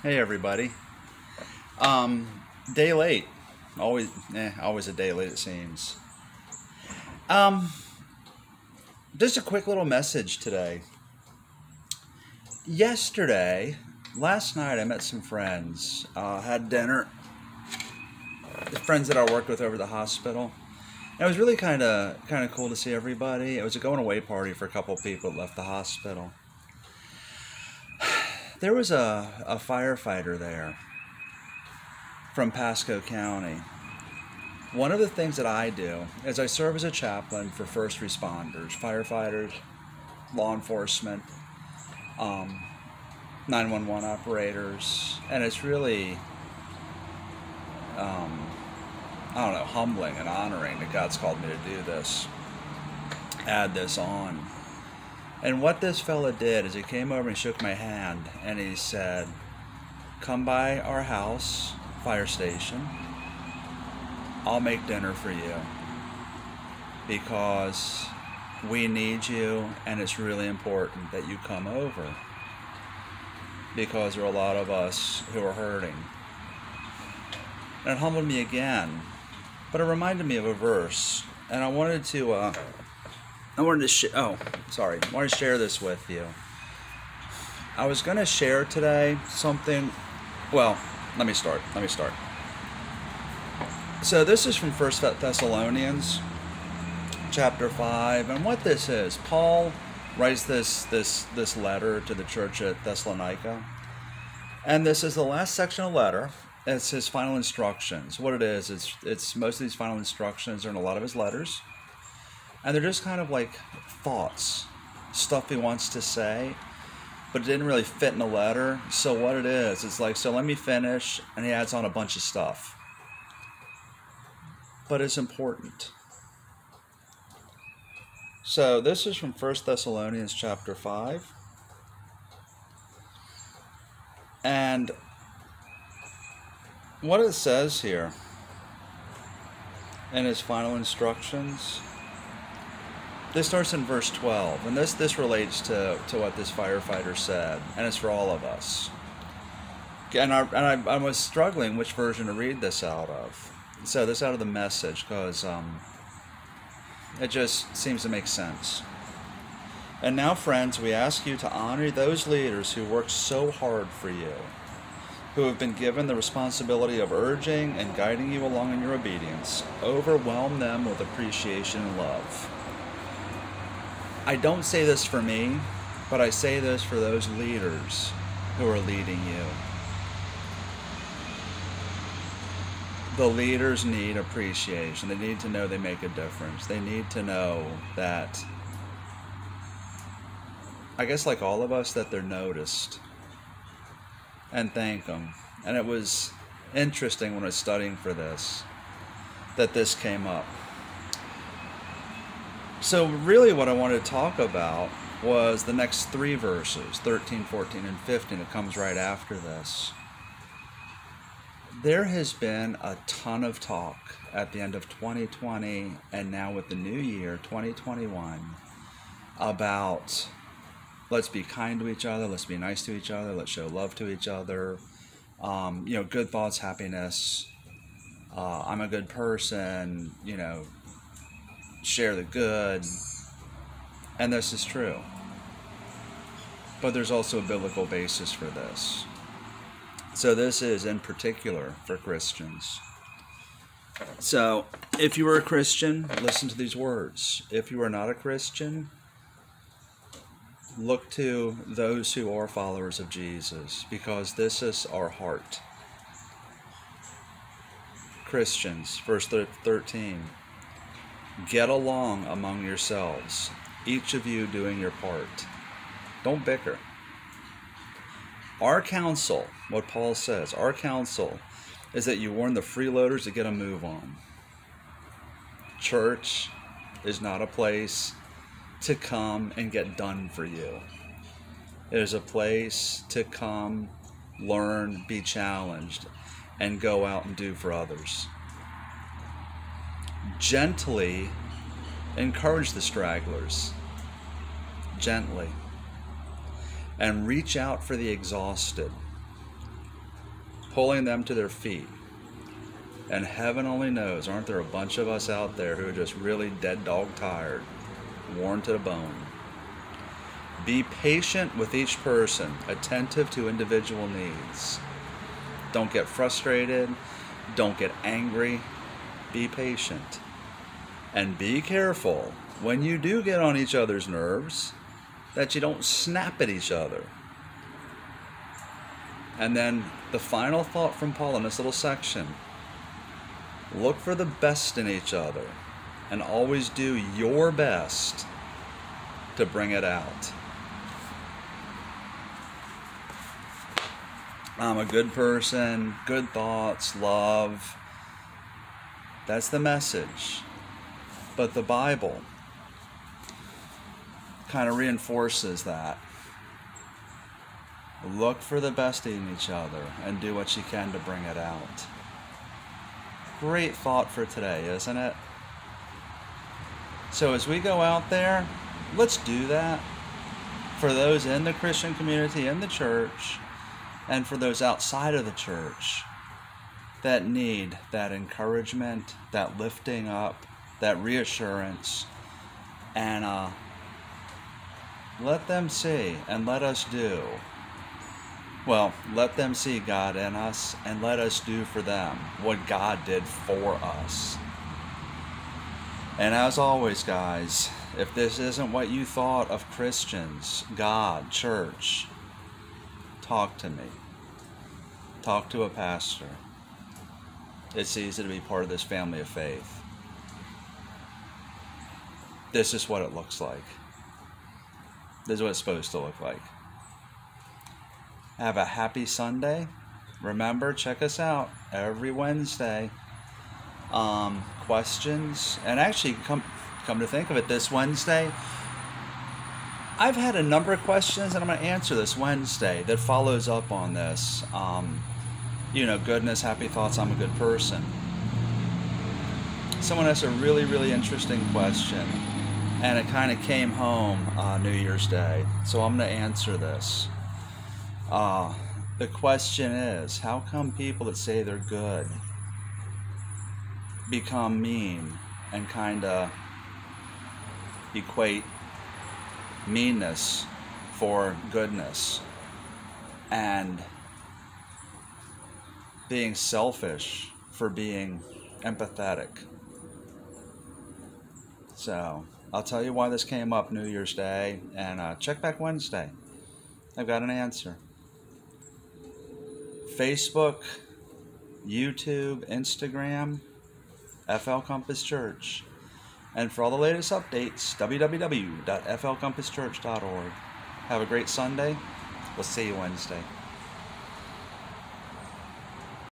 Hey everybody. Um, Day late. Always a day late it seems. Um, just a quick little message today. Last night I met some friends. Had dinner. The friends that I worked with over the hospital. And it was really kind of cool to see everybody. It was a going away party for a couple of people that left the hospital. There was a firefighter there from Pasco County. One of the things that I do is I serve as a chaplain for first responders, firefighters, law enforcement, um, 911 operators, and it's really, um, I don't know, humbling and honoring that God's called me to do this, add this on. And what this fella did is he came over and shook my hand and he said, "Come by our house, fire station. I'll make dinner for you because we need you and it's really important that you come over because there are a lot of us who are hurting." And it humbled me again, but it reminded me of a verse, and I wanted to share this with you. I was going to share today something. Well, let me start. So this is from First Thessalonians chapter 5, and what this is, Paul writes this letter to the church at Thessalonica, and this is the last section of the letter. It's his final instructions. What it is, it's most of these final instructions are in a lot of his letters, and they're just kind of like thoughts, stuff he wants to say, but it didn't really fit in the letter. So what it is, it's like, so let me finish, and he adds on a bunch of stuff. But it's important. So this is from First Thessalonians chapter 5. And what it says here in his final instructions, this starts in verse 12, and this relates to what this firefighter said, and it's for all of us. And I was struggling which version to read this out of. So this out of the Message, because it just seems to make sense. "And now, friends, we ask you to honor those leaders who work so hard for you, who have been given the responsibility of urging and guiding you along in your obedience. Overwhelm them with appreciation and love." I don't say this for me, but I say this for those leaders who are leading you. The leaders need appreciation. They need to know they make a difference. They need to know that, I guess like all of us, that they're noticed. And thank them. And it was interesting when I was studying for this, that this came up. So really what I wanted to talk about was the next three verses, 13, 14, and 15. It comes right after this. There has been a ton of talk at the end of 2020 and now with the new year, 2021, about let's be kind to each other, let's be nice to each other, let's show love to each other, good thoughts, happiness, I'm a good person, share the good. And this is true. But there's also a biblical basis for this. So this is in particular for Christians. So if you are a Christian, listen to these words. If you are not a Christian, look to those who are followers of Jesus, because this is our heart. Christians, verse 13, "Get along among yourselves, each of you doing your part. Don't bicker." Our counsel, what Paul says, our counsel is that you warn the freeloaders to get a move on. Church is not a place to come and get done for you. It is a place to come, learn, be challenged, and go out and do for others. Gently encourage the stragglers. Gently. And reach out for the exhausted. pulling them to their feet. And heaven only knows, aren't there a bunch of us out there who are just really dead dog tired, worn to the bone? Be patient with each person, attentive to individual needs. Don't get frustrated. Don't get angry. Be patient. And be careful when you do get on each other's nerves that you don't snap at each other. And then the final thought from Paul in this little section: look for the best in each other and always do your best to bring it out. I'm a good person, good thoughts, love. That's the message. But the Bible kind of reinforces that. Look for the best in each other and do what you can to bring it out. Great thought for today, isn't it? So as we go out there, let's do that for those in the Christian community, in the church, and for those outside of the church that need that encouragement, that lifting up, that reassurance, and let them see and let us do. Well, let them see God in us and let us do for them what God did for us. And as always, guys, if this isn't what you thought of Christians, God, church, talk to me. Talk to a pastor. It's easy to be part of this family of faith. This is what it looks like. This is what it's supposed to look like. Have a happy Sunday. Remember, check us out every Wednesday. Questions, and actually come to think of it, this Wednesday I've had a number of questions, and I'm going to answer this Wednesday that follows up on this. Goodness, happy thoughts, I'm a good person. Someone asked a really, really interesting question, and it kind of came home New Year's Day, so I'm going to answer this. The question is, how come people that say they're good become mean and kind of equate meanness for goodness, and being selfish for being empathetic? So I'll tell you why this came up New Year's Day, and check back Wednesday. I've got an answer. Facebook, YouTube, Instagram, FL Compass Church. And for all the latest updates, www.flcompasschurch.org. Have a great Sunday. We'll see you Wednesday.